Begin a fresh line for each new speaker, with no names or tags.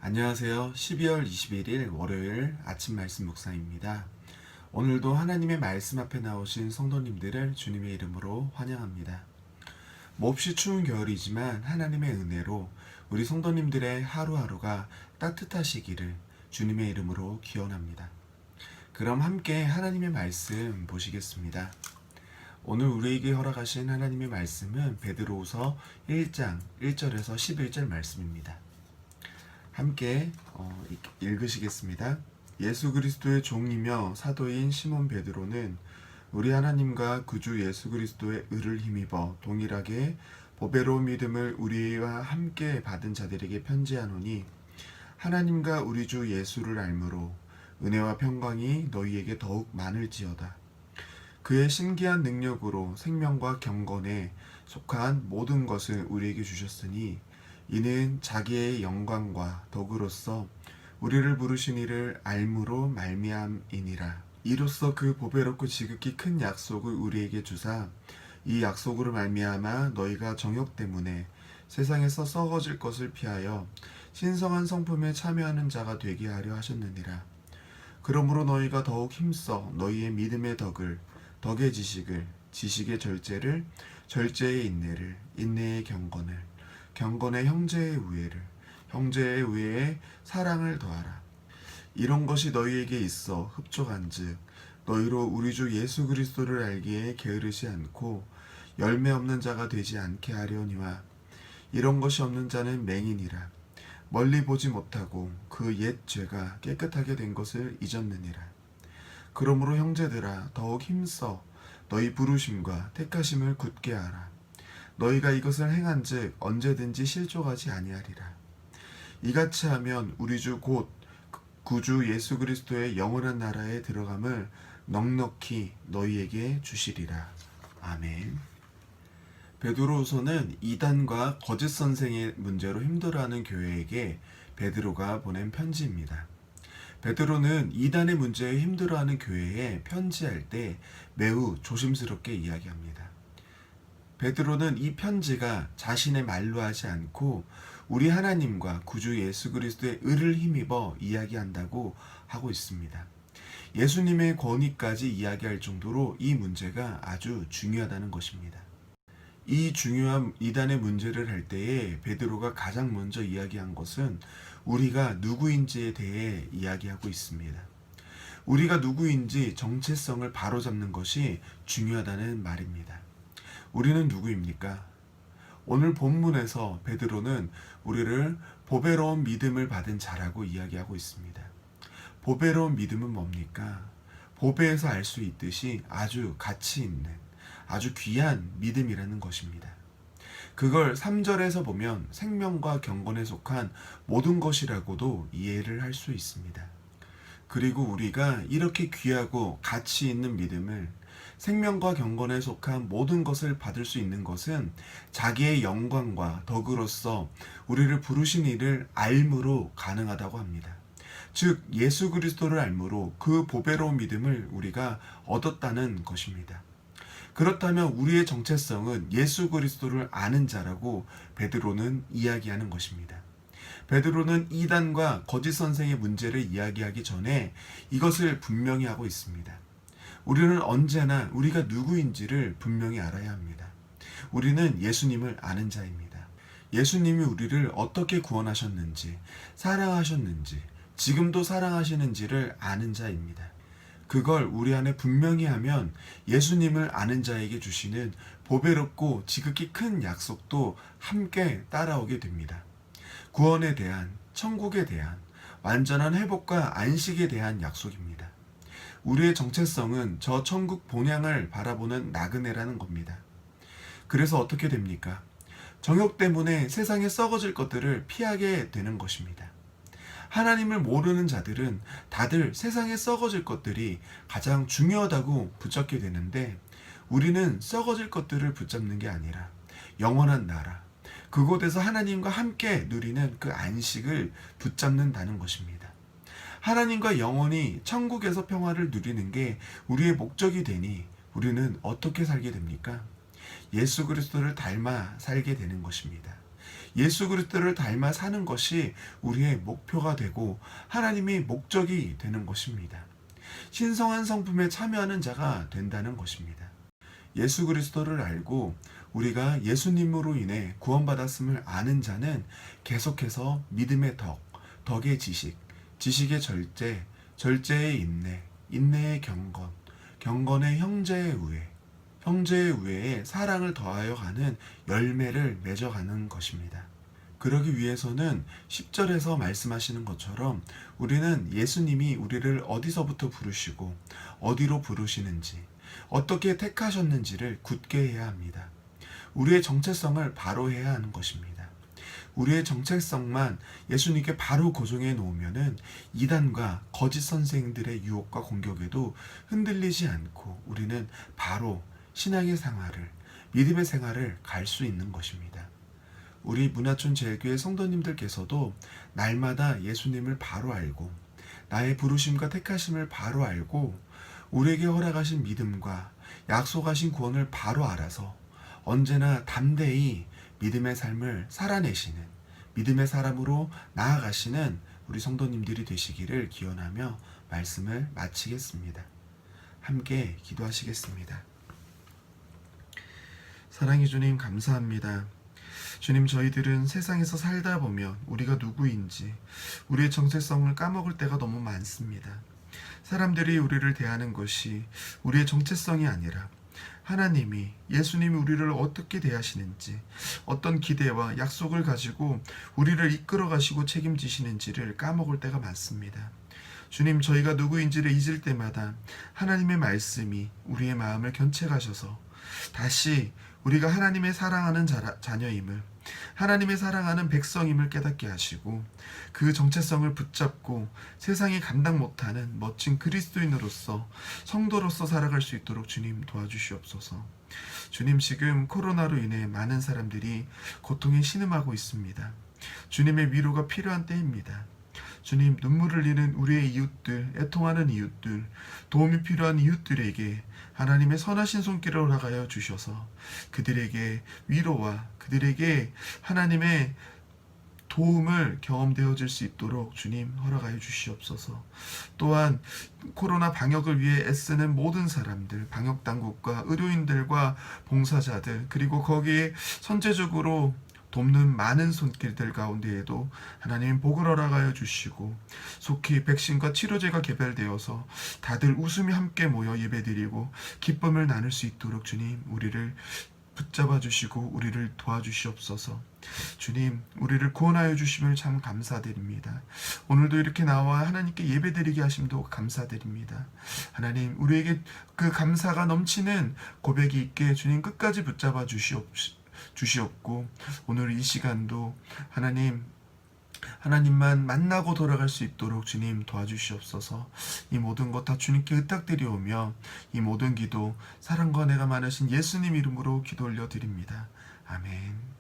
안녕하세요. 12월 21일 월요일 아침 말씀 묵상입니다. 오늘도 하나님의 말씀 앞에 나오신 성도님들을 주님의 이름으로 환영합니다. 몹시 추운 겨울이지만 하나님의 은혜로 우리 성도님들의 하루하루가 따뜻하시기를 주님의 이름으로 기원합니다. 그럼 함께 하나님의 말씀 보시겠습니다. 오늘 우리에게 허락하신 하나님의 말씀은 베드로후서 1장 1절에서 11절 말씀입니다. 함께 읽으시겠습니다. 예수 그리스도의 종이며 사도인 시몬 베드로는 우리 하나님과 구주 예수 그리스도의 의를 힘입어 동일하게 보배로운 믿음을 우리와 함께 받은 자들에게 편지하노니 하나님과 우리 주 예수를 알므로 은혜와 평강이 너희에게 더욱 많을지어다. 그의 신기한 능력으로 생명과 경건에 속한 모든 것을 우리에게 주셨으니 이는 자기의 영광과 덕으로서 우리를 부르신 이를 알므로 말미암이니라. 이로써 그 보배롭고 지극히 큰 약속을 우리에게 주사 이 약속으로 말미암아 너희가 정욕 때문에 세상에서 썩어질 것을 피하여 신성한 성품에 참여하는 자가 되게 하려 하셨느니라. 그러므로 너희가 더욱 힘써 너희의 믿음의 덕을, 덕의 지식을, 지식의 절제를, 절제의 인내를, 인내의 경건을, 경건의 형제의 우애를, 형제의 우애에 사랑을 더하라. 이런 것이 너희에게 있어 흡족한즉 너희로 우리 주 예수 그리스도를 알기에 게으르지 않고 열매 없는 자가 되지 않게 하려니와 이런 것이 없는 자는 맹인이라. 멀리 보지 못하고 그 옛 죄가 깨끗하게 된 것을 잊었느니라. 그러므로 형제들아 더욱 힘써 너희 부르심과 택하심을 굳게 하라. 너희가 이것을 행한즉 언제든지 실족하지 아니하리라. 이같이 하면 우리 주 곧 구주 예수 그리스도의 영원한 나라에 들어감을 넉넉히 너희에게 주시리라. 아멘. 베드로후서는 이단과 거짓 선생의 문제로 힘들어하는 교회에게 베드로가 보낸 편지입니다. 베드로는 이단의 문제에 힘들어하는 교회에 편지할 때 매우 조심스럽게 이야기합니다. 베드로는 이 편지가 자신의 말로 하지 않고 우리 하나님과 구주 예수 그리스도의 의를 힘입어 이야기한다고 하고 있습니다. 예수님의 권위까지 이야기할 정도로 이 문제가 아주 중요하다는 것입니다. 이 중요한 이단의 문제를 할 때에 베드로가 가장 먼저 이야기한 것은 우리가 누구인지에 대해 이야기하고 있습니다. 우리가 누구인지 정체성을 바로잡는 것이 중요하다는 말입니다. 우리는 누구입니까? 오늘 본문에서 베드로는 우리를 보배로운 믿음을 받은 자라고 이야기하고 있습니다. 보배로운 믿음은 뭡니까? 보배에서 알 수 있듯이 아주 가치 있는, 아주 귀한 믿음이라는 것입니다. 그걸 3절에서 보면 생명과 경건에 속한 모든 것이라고도 이해를 할 수 있습니다. 그리고 우리가 이렇게 귀하고 가치 있는 믿음을 생명과 경건에 속한 모든 것을 받을 수 있는 것은 자기의 영광과 덕으로서 우리를 부르신 이를 알므로 가능하다고 합니다. 즉 예수 그리스도를 알므로 그 보배로운 믿음을 우리가 얻었다는 것입니다. 그렇다면 우리의 정체성은 예수 그리스도를 아는 자라고 베드로는 이야기하는 것입니다. 베드로는 이단과 거짓 선생의 문제를 이야기하기 전에 이것을 분명히 하고 있습니다. 우리는 언제나 우리가 누구인지를 분명히 알아야 합니다. 우리는 예수님을 아는 자입니다. 예수님이 우리를 어떻게 구원하셨는지, 사랑하셨는지, 지금도 사랑하시는지를 아는 자입니다. 그걸 우리 안에 분명히 하면 예수님을 아는 자에게 주시는 보배롭고 지극히 큰 약속도 함께 따라오게 됩니다. 구원에 대한, 천국에 대한, 완전한 회복과 안식에 대한 약속입니다. 우리의 정체성은 저 천국 본향을 바라보는 나그네라는 겁니다. 그래서 어떻게 됩니까? 정욕 때문에 세상에 썩어질 것들을 피하게 되는 것입니다. 하나님을 모르는 자들은 다들 세상에 썩어질 것들이 가장 중요하다고 붙잡게 되는데 우리는 썩어질 것들을 붙잡는 게 아니라 영원한 나라, 그곳에서 하나님과 함께 누리는 그 안식을 붙잡는다는 것입니다. 하나님과 영원히 천국에서 평화를 누리는 게 우리의 목적이 되니 우리는 어떻게 살게 됩니까? 예수 그리스도를 닮아 살게 되는 것입니다. 예수 그리스도를 닮아 사는 것이 우리의 목표가 되고 하나님의 목적이 되는 것입니다. 신성한 성품에 참여하는 자가 된다는 것입니다. 예수 그리스도를 알고 우리가 예수님으로 인해 구원받았음을 아는 자는 계속해서 믿음의 덕, 덕의 지식, 지식의 절제, 절제의 인내, 인내의 경건, 경건의 형제의 우애, 형제의 우애에 사랑을 더하여 가는 열매를 맺어가는 것입니다. 그러기 위해서는 10절에서 말씀하시는 것처럼 우리는 예수님이 우리를 어디서부터 부르시고 어디로 부르시는지, 어떻게 택하셨는지를 굳게 해야 합니다. 우리의 정체성을 바로 해야 하는 것입니다. 우리의 정체성만 예수님께 바로 고정해 놓으면은 이단과 거짓 선생들의 유혹과 공격에도 흔들리지 않고 우리는 바로 신앙의 생활을, 믿음의 생활을 갈 수 있는 것입니다. 우리 문화촌 제일교회 성도님들께서도 날마다 예수님을 바로 알고 나의 부르심과 택하심을 바로 알고 우리에게 허락하신 믿음과 약속하신 구원을 바로 알아서 언제나 담대히 믿음의 삶을 살아내시는 믿음의 사람으로 나아가시는 우리 성도님들이 되시기를 기원하며 말씀을 마치겠습니다. 함께 기도하시겠습니다. 사랑의 주님, 감사합니다. 주님, 저희들은 세상에서 살다 보면 우리가 누구인지 우리의 정체성을 까먹을 때가 너무 많습니다. 사람들이 우리를 대하는 것이 우리의 정체성이 아니라 하나님이, 예수님이 우리를 어떻게 대하시는지, 어떤 기대와 약속을 가지고 우리를 이끌어 가시고 책임지시는지를 까먹을 때가 많습니다. 주님, 저희가 누구인지를 잊을 때마다 하나님의 말씀이 우리의 마음을 견책하셔서 다시 우리가 하나님의 사랑하는 자녀임을, 하나님의 사랑하는 백성임을 깨닫게 하시고 그 정체성을 붙잡고 세상이 감당 못하는 멋진 그리스도인으로서, 성도로서 살아갈 수 있도록 주님 도와주시옵소서. 주님, 지금 코로나로 인해 많은 사람들이 고통에 신음하고 있습니다. 주님의 위로가 필요한 때입니다. 주님, 눈물을 흘리는 우리의 이웃들, 애통하는 이웃들, 도움이 필요한 이웃들에게 하나님의 선하신 손길을 허락하여 주셔서 그들에게 위로와 그들에게 하나님의 도움을 경험되어질 수 있도록 주님 허락하여 주시옵소서. 또한 코로나 방역을 위해 애쓰는 모든 사람들, 방역당국과 의료인들과 봉사자들, 그리고 거기에 선제적으로 돕는 많은 손길들 가운데에도 하나님 복을 허락하여 주시고 속히 백신과 치료제가 개발되어서 다들 웃음이 함께 모여 예배드리고 기쁨을 나눌 수 있도록 주님 우리를 붙잡아 주시고 우리를 도와주시옵소서. 주님, 우리를 구원하여 주심을 참 감사드립니다. 오늘도 이렇게 나와 하나님께 예배드리게 하심도 감사드립니다. 하나님, 우리에게 그 감사가 넘치는 고백이 있게 주님 끝까지 붙잡아 주시옵고 오늘 이 시간도 하나님만 만나고 돌아갈 수 있도록 주님 도와주시옵소서. 이 모든 것 다 주님께 의탁드리오며 이 모든 기도 사랑과 은혜가 많으신 예수님 이름으로 기도 올려드립니다. 아멘.